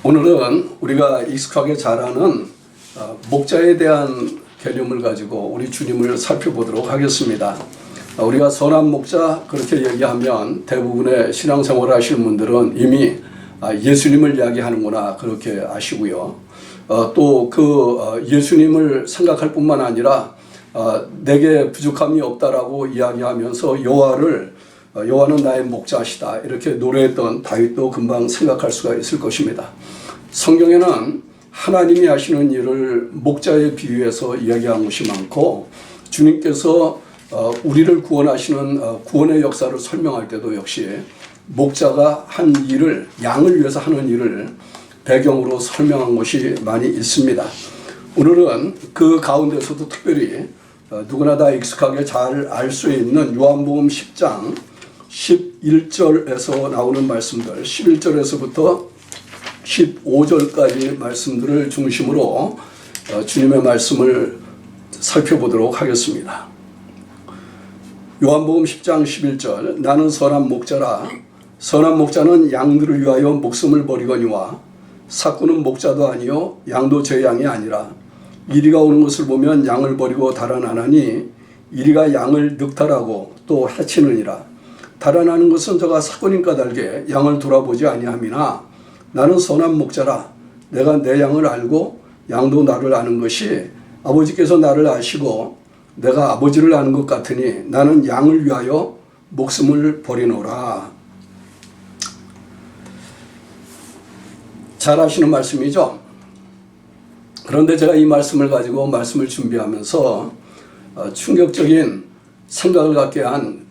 오늘은 우리가 익숙하게 잘 아는 목자에 대한 개념을 가지고 우리 주님을 살펴보도록 하겠습니다. 우리가 선한 목자 그렇게 얘기하면 대부분의 신앙생활을 하시는 분들은 이미 예수님을 이야기하는구나 그렇게 아시고요. 또 그 예수님을 생각할 뿐만 아니라 내게 부족함이 없다라고 이야기하면서 여호와는 나의 목자시다 이렇게 노래했던 다윗도 금방 생각할 수가 있을 것입니다. 성경에는 하나님이 하시는 일을 목자에 비유해서 이야기한 것이 많고, 주님께서 우리를 구원하시는 구원의 역사를 설명할 때도 역시 목자가 한 일을, 양을 위해서 하는 일을 배경으로 설명한 것이 많이 있습니다. 오늘은 그 가운데서도 특별히 누구나 다 익숙하게 잘 알 수 있는 요한복음 10장 11절에서 나오는 말씀들, 11절에서부터 15절까지 말씀들을 중심으로 주님의 말씀을 살펴보도록 하겠습니다. 요한복음 10장 11절, 나는 선한 목자라. 선한 목자는 양들을 위하여 목숨을 버리거니와 삭구는 목자도 아니요 양도 제 양이 아니라 이리가 오는 것을 보면 양을 버리고 달아나나니 이리가 양을 늑탈하고 또 해치느니라. 달아나는 것은 저가 삭구님 까닭에 양을 돌아보지 아니함이나 나는 선한 목자라. 내가 내 양을 알고 양도 나를 아는 것이 아버지께서 나를 아시고 내가 아버지를 아는 것 같으니 나는 양을 위하여 목숨을 버리노라. 잘 아시는 말씀이죠. 그런데 제가 이 말씀을 가지고 말씀을 준비하면서 충격적인 생각을 갖게 한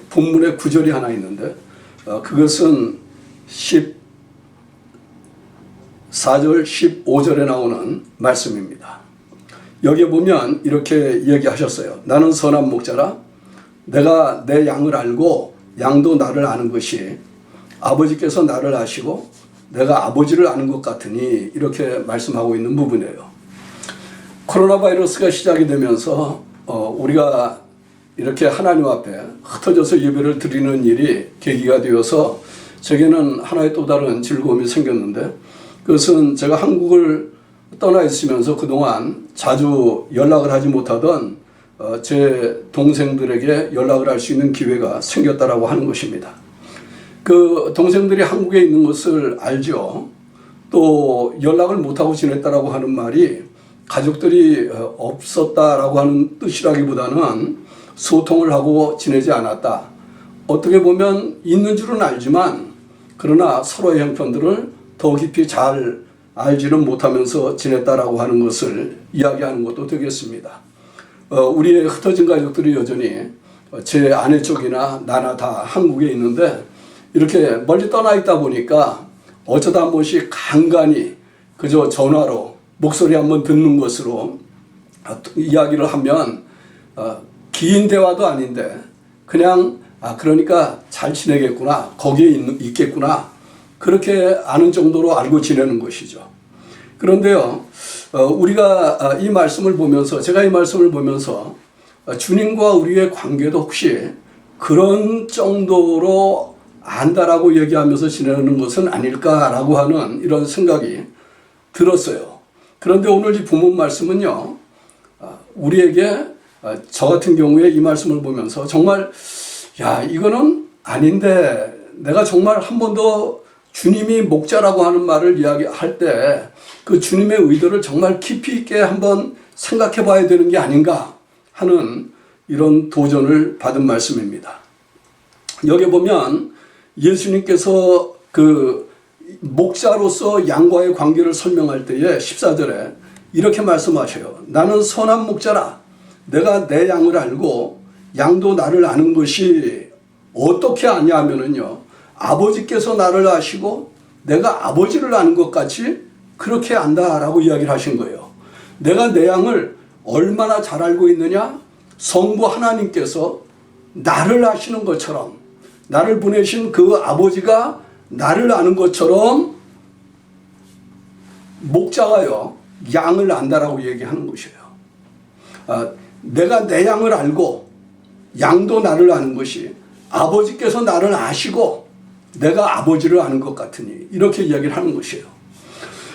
본문의 구절이 하나 있는데 그것은 14절 15절에 나오는 말씀입니다. 여기에 보면 이렇게 얘기하셨어요. 나는 선한 목자라. 내가 내 양을 알고 양도 나를 아는 것이 아버지께서 나를 아시고 내가 아버지를 아는 것 같으니 이렇게 말씀하고 있는 부분이에요. 코로나 바이러스가 시작이 되면서 우리가 이렇게 하나님 앞에 흩어져서 예배를 드리는 일이 계기가 되어서 제게는 하나의 또 다른 즐거움이 생겼는데, 그것은 제가 한국을 떠나 있으면서 그동안 자주 연락을 하지 못하던 제 동생들에게 연락을 할 수 있는 기회가 생겼다라고 하는 것입니다. 그 동생들이 한국에 있는 것을 알죠. 또 연락을 못하고 지냈다라고 하는 말이 가족들이 없었다라고 하는 뜻이라기보다는 소통을 하고 지내지 않았다. 어떻게 보면 있는 줄은 알지만 그러나 서로의 형편들을 더 깊이 잘 알지는 못하면서 지냈다라고 하는 것을 이야기하는 것도 되겠습니다. 우리의 흩어진 가족들이 여전히 제 아내 쪽이나 나나 다 한국에 있는데 이렇게 멀리 떠나 있다 보니까 어쩌다 한 번씩 간간히 그저 전화로 목소리 한번 듣는 것으로 이야기를 하면 긴 대화도 아닌데 그냥 그러니까 잘 지내겠구나, 거기에 있겠구나 그렇게 아는 정도로 알고 지내는 것이죠. 그런데요, 우리가 이 말씀을 보면서, 제가 이 말씀을 보면서 주님과 우리의 관계도 혹시 그런 정도로 안다라고 얘기하면서 지내는 것은 아닐까라고 하는 이런 생각이 들었어요. 그런데 오늘 이 본문 말씀은요, 우리에게 저 같은 경우에 이 말씀을 보면서 정말 이거는 아닌데 내가 정말 한 번도 주님이 목자라고 하는 말을 이야기할 때 그 주님의 의도를 정말 깊이 있게 한번 생각해 봐야 되는 게 아닌가 하는 이런 도전을 받은 말씀입니다. 여기 보면 예수님께서 그 목자로서 양과의 관계를 설명할 때에 14절에 이렇게 말씀하셔요. 나는 선한 목자라. 내가 내 양을 알고 양도 나를 아는 것이 어떻게 아냐 하면은요, 아버지께서 나를 아시고 내가 아버지를 아는 것 같이 그렇게 안다라고 이야기를 하신 거예요. 내가 내 양을 얼마나 잘 알고 있느냐? 성부 하나님께서 나를 아시는 것처럼, 나를 보내신 그 아버지가 나를 아는 것처럼 목자가요, 양을 안다라고 얘기하는 것이에요. 내가 내 양을 알고 양도 나를 아는 것이 아버지께서 나를 아시고 내가 아버지를 아는 것 같으니 이렇게 이야기를 하는 것이에요.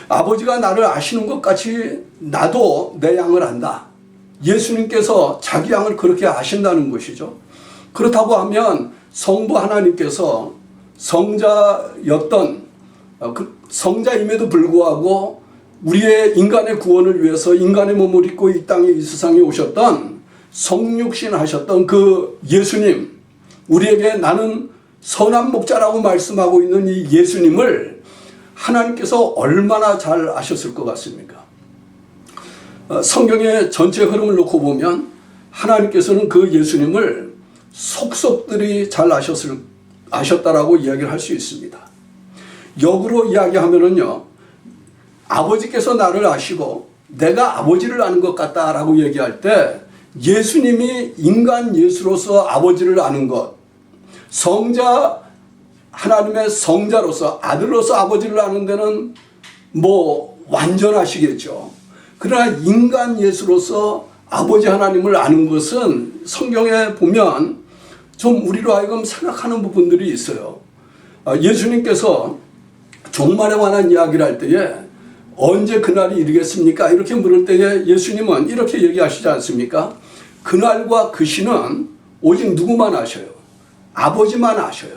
아버지가 나를 아시는 것 같이 나도 내 양을 안다. 예수님께서 자기 양을 그렇게 아신다는 것이죠. 그렇다고 하면 성부 하나님께서 성자였던 성자임에도 불구하고 우리의 인간의 구원을 위해서 인간의 몸을 입고 이 땅에 이 세상에 오셨던 성육신 하셨던 그 예수님, 우리에게 나는 선한 목자라고 말씀하고 있는 이 예수님을 하나님께서 얼마나 잘 아셨을 것 같습니까? 성경의 전체 흐름을 놓고 보면 하나님께서는 그 예수님을 속속들이 잘 아셨다라고 이야기를 할 수 있습니다. 역으로 이야기하면은요, 아버지께서 나를 아시고 내가 아버지를 아는 것 같다라고 얘기할 때 예수님이 인간 예수로서 아버지를 아는 것, 성자 하나님의 성자로서 아들로서 아버지를 아는 데는 뭐 완전하시겠죠. 그러나 인간 예수로서 아버지 하나님을 아는 것은 성경에 보면 좀 우리로 하여금 생각하는 부분들이 있어요. 예수님께서 종말에 관한 이야기를 할 때에 언제 그날이 이르겠습니까? 이렇게 물을 때에 예수님은 이렇게 얘기하시지 않습니까? 그날과 그 시는 오직 누구만 아셔요? 아버지만 아셔요.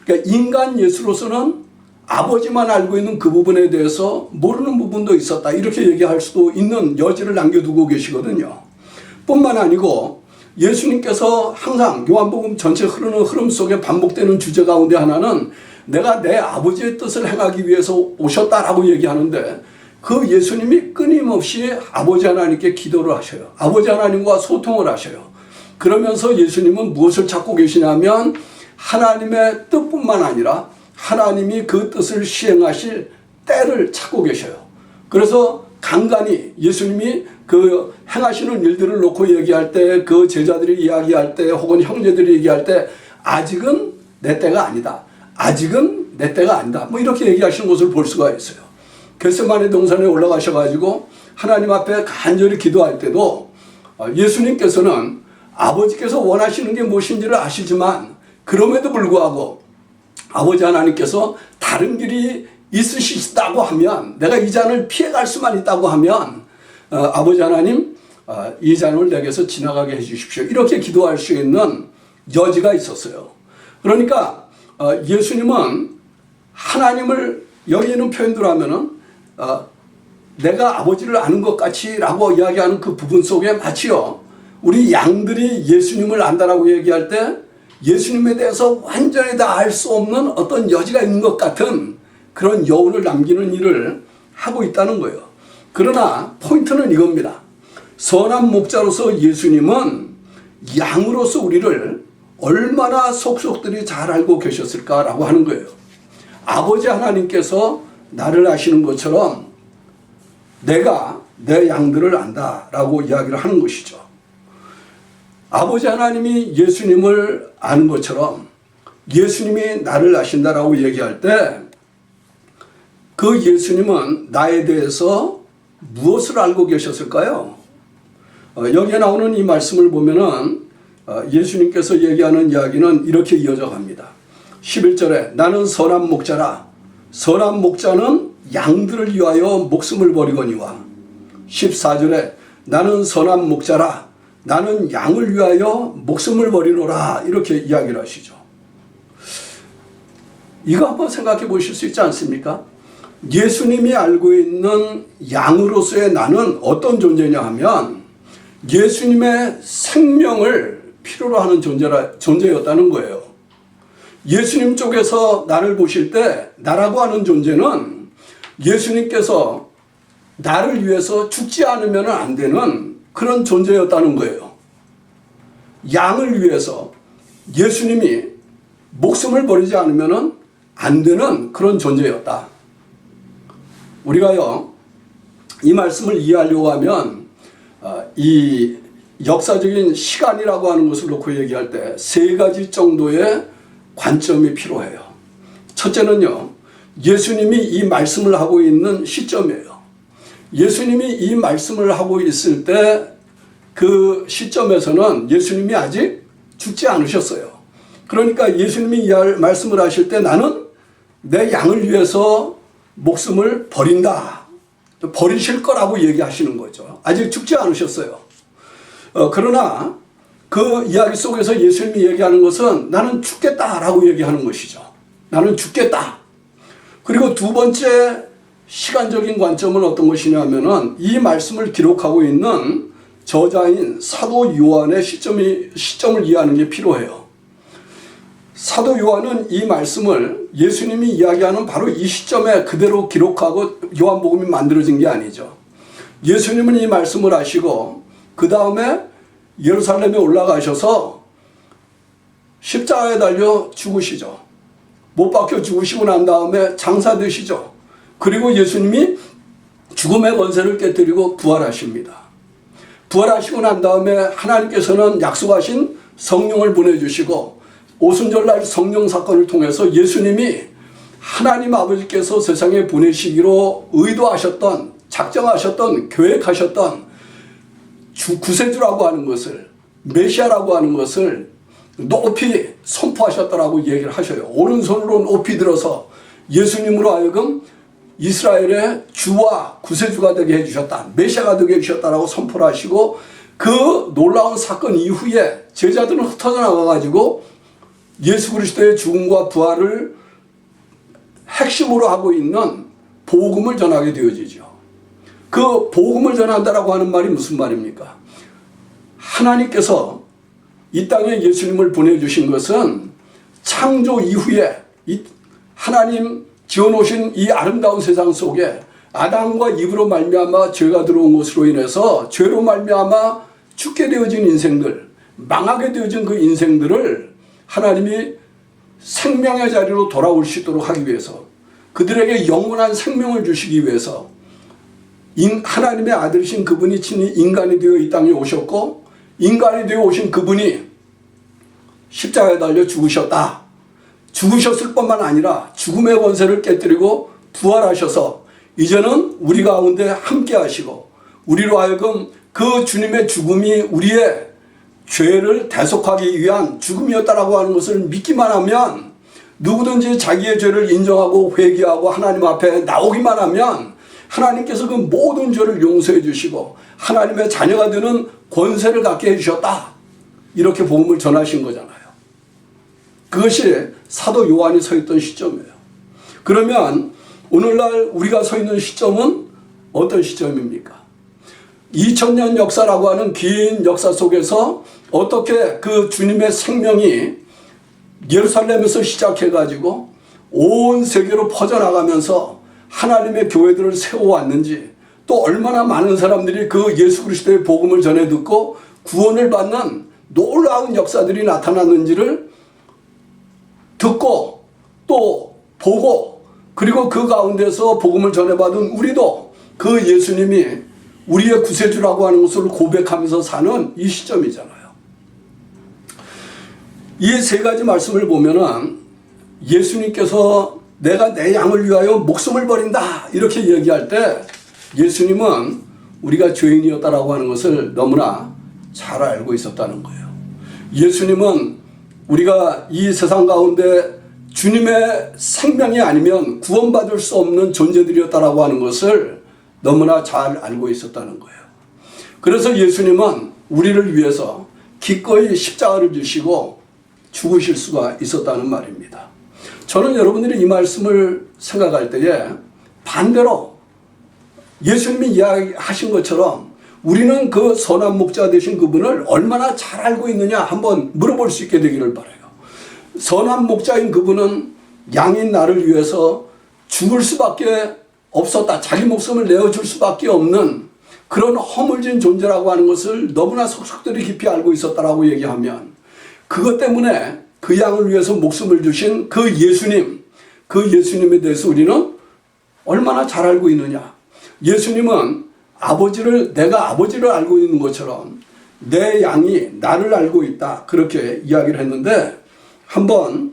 그러니까 인간 예수로서는 아버지만 알고 있는 그 부분에 대해서 모르는 부분도 있었다. 이렇게 얘기할 수도 있는 여지를 남겨두고 계시거든요. 뿐만 아니고 예수님께서 항상 요한복음 전체 흐르는 흐름 속에 반복되는 주제 가운데 하나는 내가 내 아버지의 뜻을 행하기 위해서 오셨다라고 얘기하는데 그 예수님이 끊임없이 아버지 하나님께 기도를 하셔요. 아버지 하나님과 소통을 하셔요. 그러면서 예수님은 무엇을 찾고 계시냐면 하나님의 뜻뿐만 아니라 하나님이 그 뜻을 시행하실 때를 찾고 계셔요. 그래서 간간히 예수님이 그 행하시는 일들을 놓고 얘기할 때, 그 제자들이 이야기할 때, 혹은 형제들이 얘기할 때 아직은 내 때가 아니다. 아직은 내 때가 아니다. 뭐 이렇게 얘기하시는 것을 볼 수가 있어요. 겟세마네 동산에 올라가셔가지고 하나님 앞에 간절히 기도할 때도 예수님께서는 아버지께서 원하시는 게 무엇인지를 아시지만 그럼에도 불구하고 아버지 하나님께서 다른 길이 있으시다고 하면, 내가 이 잔을 피해갈 수만 있다고 하면 아버지 하나님 이 잔을 내게서 지나가게 해주십시오. 이렇게 기도할 수 있는 여지가 있었어요. 그러니까 예수님은 하나님을 여기 있는 표현대로 하면은 내가 아버지를 아는 것 같이 라고 이야기하는 그 부분 속에 마치요, 우리 양들이 예수님을 안다라고 얘기할 때 예수님에 대해서 완전히 다 알 수 없는 어떤 여지가 있는 것 같은 그런 여운을 남기는 일을 하고 있다는 거예요. 그러나 포인트는 이겁니다. 선한 목자로서 예수님은 양으로서 우리를 얼마나 속속들이 잘 알고 계셨을까라고 하는 거예요. 아버지 하나님께서 나를 아시는 것처럼 내가 내 양들을 안다라고 이야기를 하는 것이죠. 아버지 하나님이 예수님을 아는 것처럼 예수님이 나를 아신다라고 얘기할 때 그 예수님은 나에 대해서 무엇을 알고 계셨을까요? 여기에 나오는 이 말씀을 보면은 예수님께서 얘기하는 이야기는 이렇게 이어져 갑니다. 11절에 나는 선한 목자라. 선한 목자는 양들을 위하여 목숨을 버리거니와. 14절에 나는 선한 목자라. 나는 양을 위하여 목숨을 버리노라. 이렇게 이야기를 하시죠. 이거 한번 생각해 보실 수 있지 않습니까? 예수님이 알고 있는 양으로서의 나는 어떤 존재냐 하면 예수님의 생명을 필요로 하는 존재였다는 거예요. 예수님 쪽에서 나를 보실 때 나라고 하는 존재는 예수님께서 나를 위해서 죽지 않으면 안 되는 그런 존재였다는 거예요. 양을 위해서 예수님이 목숨을 버리지 않으면 안 되는 그런 존재였다. 우리가요, 이 말씀을 이해하려고 하면 이 역사적인 시간이라고 하는 것을 놓고 얘기할 때 세 가지 정도의 관점이 필요해요. 첫째는요, 예수님이 이 말씀을 하고 있는 시점이에요. 예수님이 이 말씀을 하고 있을 때 그 시점에서는 예수님이 아직 죽지 않으셨어요. 그러니까 예수님이 말씀을 하실 때 나는 내 양을 위해서 목숨을 버린다. 버리실 거라고 얘기하시는 거죠. 아직 죽지 않으셨어요. 그러나 그 이야기 속에서 예수님이 얘기하는 것은 나는 죽겠다라고 얘기하는 것이죠. 나는 죽겠다. 그리고 두 번째 시간적인 관점은 어떤 것이냐면은 이 말씀을 기록하고 있는 저자인 사도 요한의 시점을 이해하는 게 필요해요. 사도 요한은 이 말씀을 예수님이 이야기하는 바로 이 시점에 그대로 기록하고 요한복음이 만들어진 게 아니죠. 예수님은 이 말씀을 하시고 그 다음에 예루살렘에 올라가셔서 십자가에 달려 죽으시죠. 못 박혀 죽으시고 난 다음에 장사되시죠. 그리고 예수님이 죽음의 권세를 깨뜨리고 부활하십니다. 부활하시고 난 다음에 하나님께서는 약속하신 성령을 보내주시고 오순절날 성령 사건을 통해서 예수님이 하나님 아버지께서 세상에 보내시기로 의도하셨던, 작정하셨던, 계획하셨던 구세주라고 하는 것을, 메시아라고 하는 것을 높이 선포하셨다라고 얘기를 하셔요. 오른손으로 높이 들어서 예수님으로 하여금 이스라엘의 주와 구세주가 되게 해주셨다. 메시아가 되게 해주셨다라고 선포를 하시고 그 놀라운 사건 이후에 제자들은 흩어져 나가가지고 예수 그리스도의 죽음과 부활을 핵심으로 하고 있는 복음을 전하게 되어지죠. 그 복음을 전한다라고 하는 말이 무슨 말입니까? 하나님께서 이 땅에 예수님을 보내주신 것은 창조 이후에 하나님 지어놓으신 이 아름다운 세상 속에 아담과 이브로 말미암아 죄가 들어온 것으로 인해서 죄로 말미암아 죽게 되어진 인생들, 망하게 되어진 그 인생들을 하나님이 생명의 자리로 돌아올 수 있도록 하기 위해서, 그들에게 영원한 생명을 주시기 위해서 하나님의 아들이신 그분이 친히 인간이 되어 이 땅에 오셨고, 인간이 되어 오신 그분이 십자가에 달려 죽으셨다. 죽으셨을 뿐만 아니라 죽음의 권세를 깨뜨리고 부활하셔서 이제는 우리 가운데 함께 하시고 우리로 하여금 그 주님의 죽음이 우리의 죄를 대속하기 위한 죽음이었다라고 하는 것을 믿기만 하면, 누구든지 자기의 죄를 인정하고 회개하고 하나님 앞에 나오기만 하면 하나님께서 그 모든 죄를 용서해 주시고 하나님의 자녀가 되는 권세를 갖게 해주셨다. 이렇게 복음을 전하신 거잖아요. 그것이 사도 요한이 서 있던 시점이에요. 그러면 오늘날 우리가 서 있는 시점은 어떤 시점입니까? 2000년 역사라고 하는 긴 역사 속에서 어떻게 그 주님의 생명이 예루살렘에서 시작해가지고 온 세계로 퍼져나가면서 하나님의 교회들을 세워왔는지, 또 얼마나 많은 사람들이 그 예수 그리스도의 복음을 전해 듣고 구원을 받는 놀라운 역사들이 나타났는지를 듣고 또 보고, 그리고 그 가운데서 복음을 전해받은 우리도 그 예수님이 우리의 구세주라고 하는 것을 고백하면서 사는 이 시점이잖아요. 이 세 가지 말씀을 보면은 예수님께서 내가 내 양을 위하여 목숨을 버린다 이렇게 얘기할 때 예수님은 우리가 죄인이었다라고 하는 것을 너무나 잘 알고 있었다는 거예요. 예수님은 우리가 이 세상 가운데 주님의 생명이 아니면 구원받을 수 없는 존재들이었다라고 하는 것을 너무나 잘 알고 있었다는 거예요. 그래서 예수님은 우리를 위해서 기꺼이 십자가를 지시고 죽으실 수가 있었다는 말입니다. 저는 여러분들이 이 말씀을 생각할 때에 반대로 예수님이 이야기하신 것처럼 우리는 그 선한 목자 되신 그분을 얼마나 잘 알고 있느냐 한번 물어볼 수 있게 되기를 바라요. 선한 목자인 그분은 양인 나를 위해서 죽을 수밖에 없었다. 자기 목숨을 내어줄 수밖에 없는 그런 허물진 존재라고 하는 것을 너무나 속속들이 깊이 알고 있었다라고 얘기하면, 그것 때문에 그 양을 위해서 목숨을 주신 그 예수님에 대해서 우리는 얼마나 잘 알고 있느냐. 예수님은 내가 아버지를 알고 있는 것처럼 내 양이 나를 알고 있다. 그렇게 이야기를 했는데 한번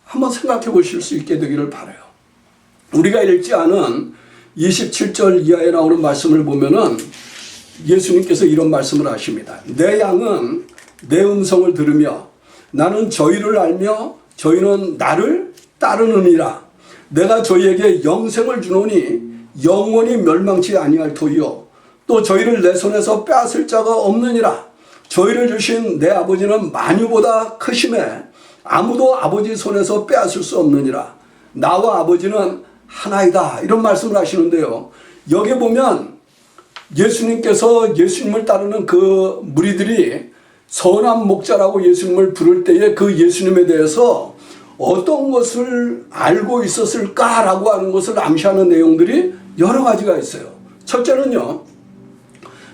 생각해 보실 수 있게 되기를 바라요. 우리가 읽지 않은 27절 이하에 나오는 말씀을 보면은 예수님께서 이런 말씀을 하십니다. 내 양은 내 음성을 들으며 나는 저희를 알며 저희는 나를 따르느니라. 내가 저희에게 영생을 주노니 영원히 멸망치 아니할 터이요 또 저희를 내 손에서 빼앗을 자가 없느니라. 저희를 주신 내 아버지는 만유보다 크심에 아무도 아버지 손에서 빼앗을 수 없느니라. 나와 아버지는 하나이다. 이런 말씀을 하시는데요. 여기 보면 예수님께서 예수님을 따르는 그 무리들이 선한 목자라고 예수님을 부를 때에 그 예수님에 대해서 어떤 것을 알고 있었을까라고 하는 것을 암시하는 내용들이 여러 가지가 있어요. 첫째는요,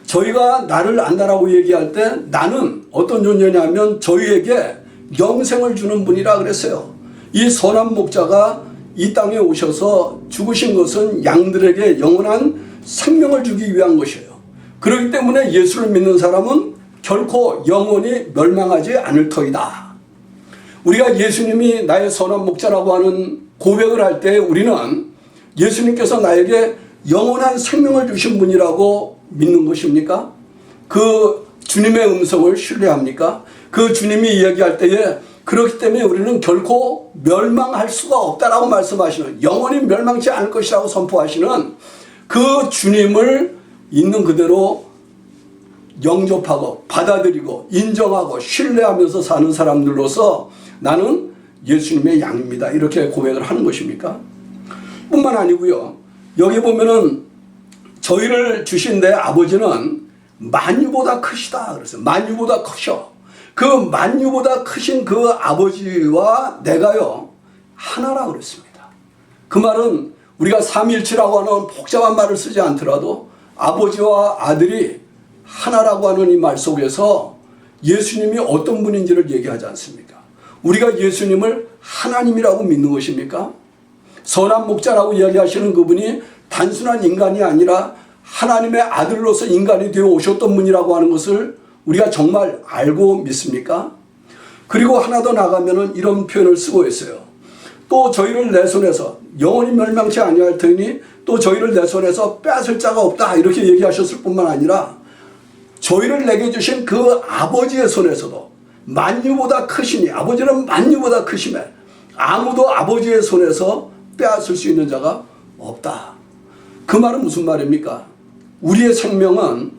저희가 나를 안다라고 얘기할 때 나는 어떤 존재냐면 저희에게 영생을 주는 분이라 그랬어요. 이 선한 목자가 이 땅에 오셔서 죽으신 것은 양들에게 영원한 생명을 주기 위한 것이에요. 그렇기 때문에 예수를 믿는 사람은 결코 영원히 멸망하지 않을 터이다. 우리가 예수님이 나의 선한 목자라고 하는 고백을 할 때 우리는 예수님께서 나에게 영원한 생명을 주신 분이라고 믿는 것입니까? 그 주님의 음성을 신뢰합니까? 그 주님이 이야기할 때에 그렇기 때문에 우리는 결코 멸망할 수가 없다라고 말씀하시는, 영원히 멸망치 않을 것이라고 선포하시는 그 주님을 있는 그대로 영접하고 받아들이고 인정하고 신뢰하면서 사는 사람들로서 나는 예수님의 양입니다. 이렇게 고백을 하는 것입니까? 뿐만 아니고요. 여기 보면은 저희를 주신 내 아버지는 만유보다 크시다. 그래서 만유보다 크셔. 그 만유보다 크신 그 아버지와 내가요 하나라 그랬습니다. 그 말은 우리가 삼위일체라고 하는 복잡한 말을 쓰지 않더라도 아버지와 아들이 하나라고 하는 이 말 속에서 예수님이 어떤 분인지를 얘기하지 않습니까? 우리가 예수님을 하나님이라고 믿는 것입니까? 선한 목자라고 이야기하시는 그분이 단순한 인간이 아니라 하나님의 아들로서 인간이 되어 오셨던 분이라고 하는 것을 우리가 정말 알고 믿습니까? 그리고 하나 더 나가면은 이런 표현을 쓰고 있어요. 또 저희를 내 손에서 영원히 멸망치 아니할 터이니 또 저희를 내 손에서 빼앗을 자가 없다. 이렇게 얘기하셨을 뿐만 아니라 저희를 내게 주신 그 아버지의 손에서도 만유보다 크시니, 아버지는 만유보다 크심에 아무도 아버지의 손에서 빼앗을 수 있는 자가 없다. 그 말은 무슨 말입니까? 우리의 생명은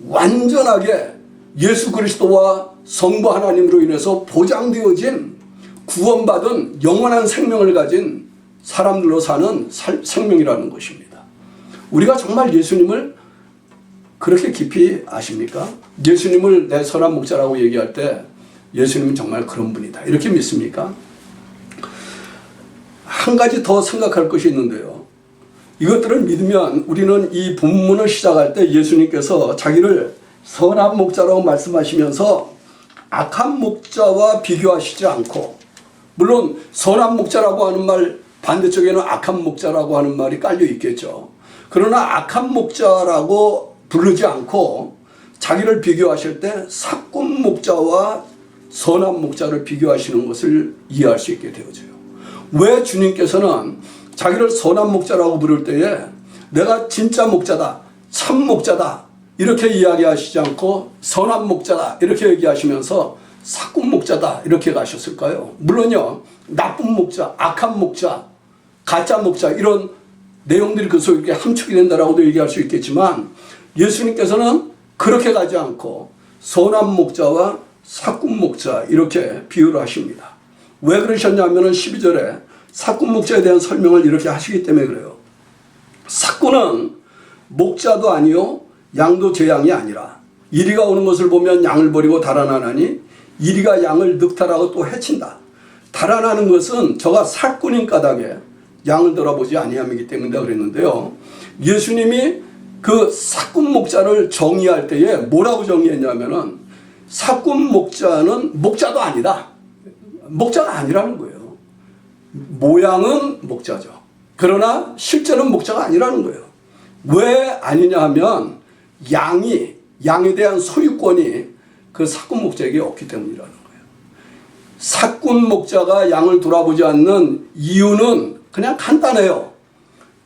완전하게 예수 그리스도와 성부 하나님으로 인해서 보장되어진 구원받은 영원한 생명을 가진 사람들로 사는 생명이라는 것입니다. 우리가 정말 예수님을 그렇게 깊이 아십니까? 예수님을 내 선한 목자라고 얘기할 때 예수님은 정말 그런 분이다. 이렇게 믿습니까? 한 가지 더 생각할 것이 있는데요. 이것들을 믿으면 우리는 이 본문을 시작할 때 예수님께서 자기를 선한 목자라고 말씀하시면서 악한 목자와 비교하시지 않고, 물론 선한 목자라고 하는 말 반대쪽에는 악한 목자라고 하는 말이 깔려 있겠죠. 그러나 악한 목자라고 부르지 않고 자기를 비교하실 때 삭군 목자와 선한 목자를 비교하시는 것을 이해할 수 있게 되어져요. 왜 주님께서는 자기를 선한 목자라고 부를 때에 내가 진짜 목자다, 참 목자다 이렇게 이야기하시지 않고 선한 목자다 이렇게 얘기하시면서 삭군 목자다 이렇게 가셨을까요? 물론요, 나쁜 목자, 악한 목자, 가짜 목자 이런 내용들이 그 속에 함축이 된다라고도 얘기할 수 있겠지만 예수님께서는 그렇게 가지 않고 선한 목자와 삭군 목자 이렇게 비유를 하십니다. 왜 그러셨냐면 12절에 삭군 목자에 대한 설명을 이렇게 하시기 때문에 그래요. 삭군은 목자도 아니요 양도 제 양이 아니라 이리가 오는 것을 보면 양을 버리고 달아나나니 이리가 양을 늑탈하고 또 해친다. 달아나는 것은 저가 삭군인 까닭에 양을 돌아보지 아니함이기 때문이다 그랬는데요. 예수님이 그 삭군 목자를 정의할 때에 뭐라고 정의했냐면은 삭군 목자는 목자도 아니다. 목자가 아니라는 거예요. 모양은 목자죠. 그러나 실제는 목자가 아니라는 거예요. 왜 아니냐 하면 양에 대한 소유권이 그 삭군 목자에게 없기 때문이라는 거예요. 삭군 목자가 양을 돌아보지 않는 이유는 그냥 간단해요.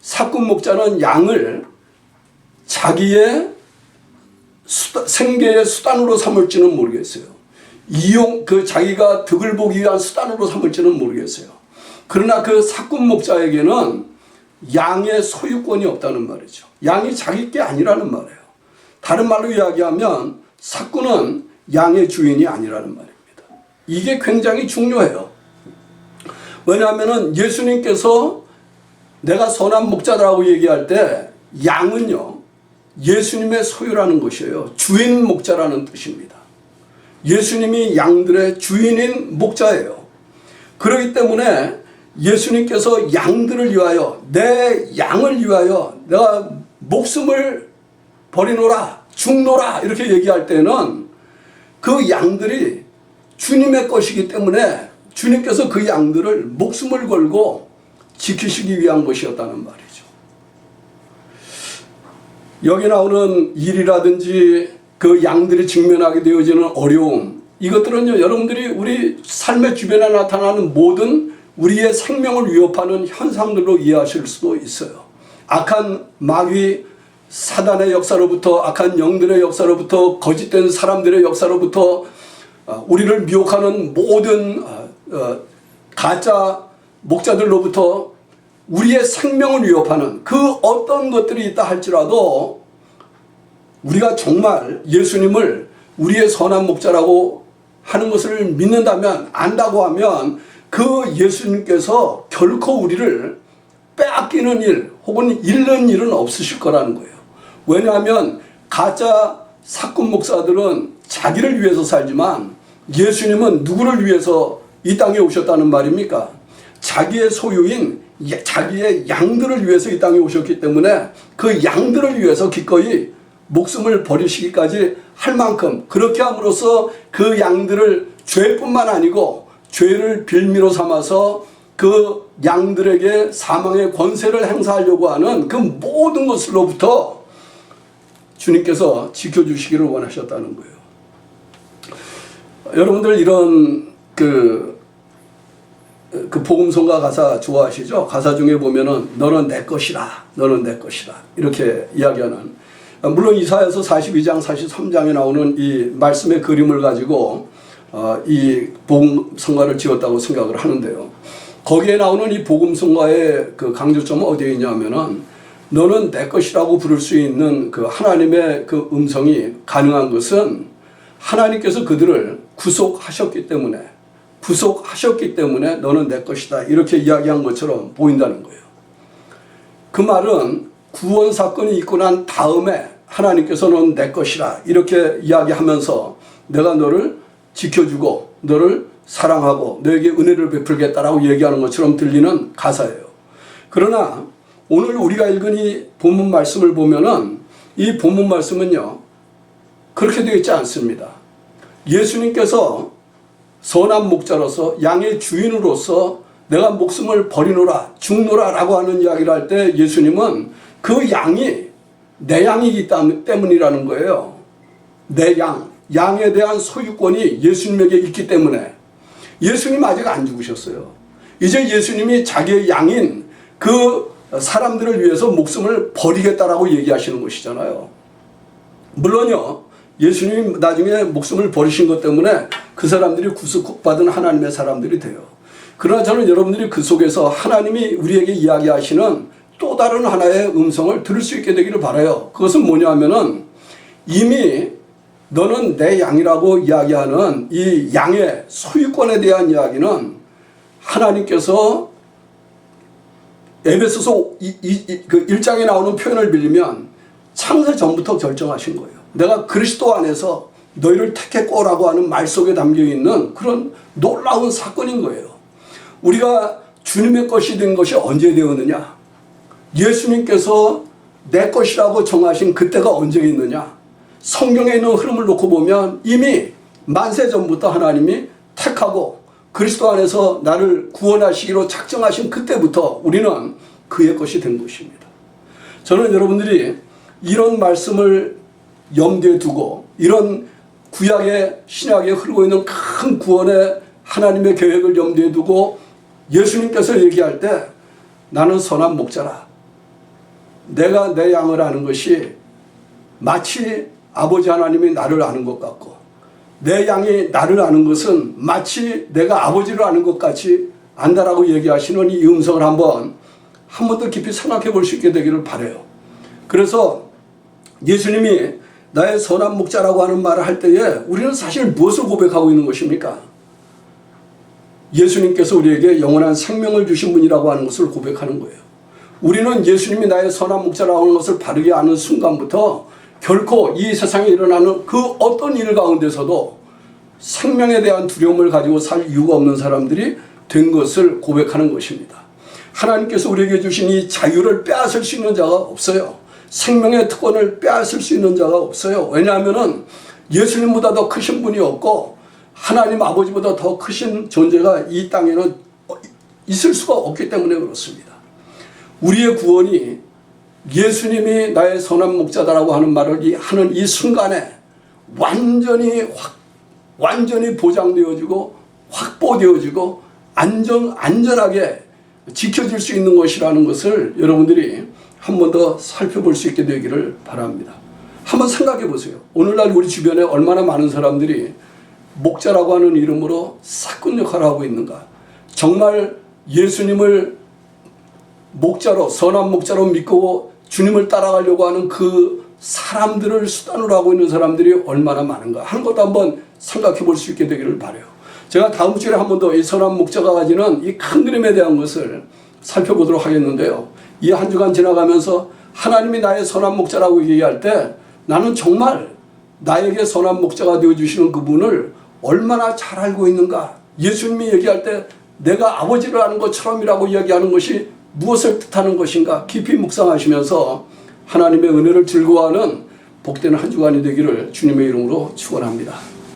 삭군 목자는 양을 자기의 생계의 수단으로 삼을지는 모르겠어요. 자기가 득을 보기 위한 수단으로 삼을지는 모르겠어요. 그러나 그 사꾼 목자에게는 양의 소유권이 없다는 말이죠. 양이 자기 게 아니라는 말이에요. 다른 말로 이야기하면 사꾼은 양의 주인이 아니라는 말입니다. 이게 굉장히 중요해요. 왜냐하면 예수님께서 내가 선한 목자라고 얘기할 때 양은요, 예수님의 소유라는 것이에요. 주인 목자라는 뜻입니다. 예수님이 양들의 주인인 목자예요. 그렇기 때문에 예수님께서 양들을 위하여, 내 양을 위하여 내가 목숨을 버리노라, 죽노라 이렇게 얘기할 때는 그 양들이 주님의 것이기 때문에 주님께서 그 양들을 목숨을 걸고 지키시기 위한 것이었다는 말이죠. 여기 나오는 일이라든지 그 양들이 직면하게 되어지는 어려움, 이것들은요, 여러분들이 우리 삶의 주변에 나타나는 모든 우리의 생명을 위협하는 현상들로 이해하실 수도 있어요. 악한 마귀 사단의 역사로부터, 악한 영들의 역사로부터, 거짓된 사람들의 역사로부터, 우리를 미혹하는 모든 가짜 목자들로부터 우리의 생명을 위협하는 그 어떤 것들이 있다 할지라도 우리가 정말 예수님을 우리의 선한 목자라고 하는 것을 믿는다면, 안다고 하면 그 예수님께서 결코 우리를 빼앗기는 일 혹은 잃는 일은 없으실 거라는 거예요. 왜냐하면 가짜 사꾼 목사들은 자기를 위해서 살지만 예수님은 누구를 위해서 이 땅에 오셨다는 말입니까? 자기의 소유인 자기의 양들을 위해서 이 땅에 오셨기 때문에 그 양들을 위해서 기꺼이 목숨을 버리시기까지 할 만큼, 그렇게 함으로써 그 양들을 죄뿐만 아니고 죄를 빌미로 삼아서 그 양들에게 사망의 권세를 행사하려고 하는 그 모든 것으로부터 주님께서 지켜주시기를 원하셨다는 거예요. 여러분들 이런 그 복음성가 가사 좋아하시죠? 가사 중에 보면은 너는 내 것이라, 너는 내 것이라 이렇게 이야기하는, 물론 이사야서 42장 43장에 나오는 이 말씀의 그림을 가지고 이 복음성가를 지었다고 생각을 하는데요. 거기에 나오는 이 복음성가의 그 강조점은 어디에 있냐면은 너는 내 것이라고 부를 수 있는 그 하나님의 그 음성이 가능한 것은 하나님께서 그들을 구속하셨기 때문에 너는 내 것이다 이렇게 이야기한 것처럼 보인다는 거예요. 그 말은 구원 사건이 있고 난 다음에 하나님께서는 내 것이라 이렇게 이야기하면서 내가 너를 지켜주고 너를 사랑하고 너에게 은혜를 베풀겠다라고 얘기하는 것처럼 들리는 가사예요. 그러나 오늘 우리가 읽은 이 본문 말씀을 보면은 이 본문 말씀은요, 그렇게 되어 있지 않습니다. 예수님께서 선한 목자로서 양의 주인으로서 내가 목숨을 버리노라 죽노라 라고 하는 이야기를 할 때 예수님은 그 양이 내 양이기 때문이라는 거예요. 내 양에 대한 소유권이 예수님에게 있기 때문에. 예수님 아직 안 죽으셨어요. 이제 예수님이 자기의 양인 그 사람들을 위해서 목숨을 버리겠다라고 얘기하시는 것이잖아요. 물론요, 예수님이 나중에 목숨을 버리신 것 때문에 그 사람들이 구속받은 하나님의 사람들이 돼요. 그러나 저는 여러분들이 그 속에서 하나님이 우리에게 이야기하시는 또 다른 하나의 음성을 들을 수 있게 되기를 바라요. 그것은 뭐냐 하면은 이미 너는 내 양이라고 이야기하는 이 양의 소유권에 대한 이야기는 하나님께서 에베소서 1장에 나오는 표현을 빌리면 창세 전부터 결정하신 거예요. 내가 그리스도 안에서 너희를 택했고라고 하는 말 속에 담겨있는 그런 놀라운 사건인 거예요. 우리가 주님의 것이 된 것이 언제 되었느냐? 예수님께서 내 것이라고 정하신 그때가 언제 있느냐? 성경에 있는 흐름을 놓고 보면 이미 만세 전부터 하나님이 택하고 그리스도 안에서 나를 구원하시기로 작정하신 그때부터 우리는 그의 것이 된 것입니다. 저는 여러분들이 이런 말씀을 염두에 두고 이런 구약의 신약에 흐르고 있는 큰 구원의 하나님의 계획을 염두에 두고 예수님께서 얘기할 때 나는 선한 목자라, 내가 내 양을 아는 것이 마치 아버지 하나님이 나를 아는 것 같고 내 양이 나를 아는 것은 마치 내가 아버지를 아는 것 같이 안다라고 얘기하시는 이 음성을 한 번 더 깊이 생각해 볼 수 있게 되기를 바라요. 그래서 예수님이 나의 선한 목자라고 하는 말을 할 때에 우리는 사실 무엇을 고백하고 있는 것입니까? 예수님께서 우리에게 영원한 생명을 주신 분이라고 하는 것을 고백하는 거예요. 우리는 예수님이 나의 선한 목자라고 하는 것을 바르게 아는 순간부터 결코 이 세상에 일어나는 그 어떤 일 가운데서도 생명에 대한 두려움을 가지고 살 이유가 없는 사람들이 된 것을 고백하는 것입니다. 하나님께서 우리에게 주신 이 자유를 빼앗을 수 있는 자가 없어요. 생명의 특권을 빼앗을 수 있는 자가 없어요. 왜냐하면 예수님보다 더 크신 분이 없고 하나님 아버지보다 더 크신 존재가 이 땅에는 있을 수가 없기 때문에 그렇습니다. 우리의 구원이 예수님이 나의 선한 목자다라고 하는 말을 하는 이 순간에 완전히 보장되어지고 확보되어지고 안전하게 지켜질 수 있는 것이라는 것을 여러분들이 한 번 더 살펴볼 수 있게 되기를 바랍니다. 한번 생각해 보세요. 오늘날 우리 주변에 얼마나 많은 사람들이 목자라고 하는 이름으로 사건 역할을 하고 있는가. 정말 예수님을 목자로, 선한 목자로 믿고 주님을 따라가려고 하는 그 사람들을 수단으로 하고 있는 사람들이 얼마나 많은가 하는 것도 한번 생각해 볼 수 있게 되기를 바라요. 제가 다음 주에 한 번 더 이 선한 목자가 가지는 이 큰 그림에 대한 것을 살펴보도록 하겠는데요. 이 한 주간 지나가면서 하나님이 나의 선한 목자라고 얘기할 때 나는 정말 나에게 선한 목자가 되어주시는 그분을 얼마나 잘 알고 있는가. 예수님이 얘기할 때 내가 아버지를 아는 것처럼이라고 이야기하는 것이 무엇을 뜻하는 것인가 깊이 묵상하시면서 하나님의 은혜를 즐거워하는 복되는 한 주간이 되기를 주님의 이름으로 축원합니다.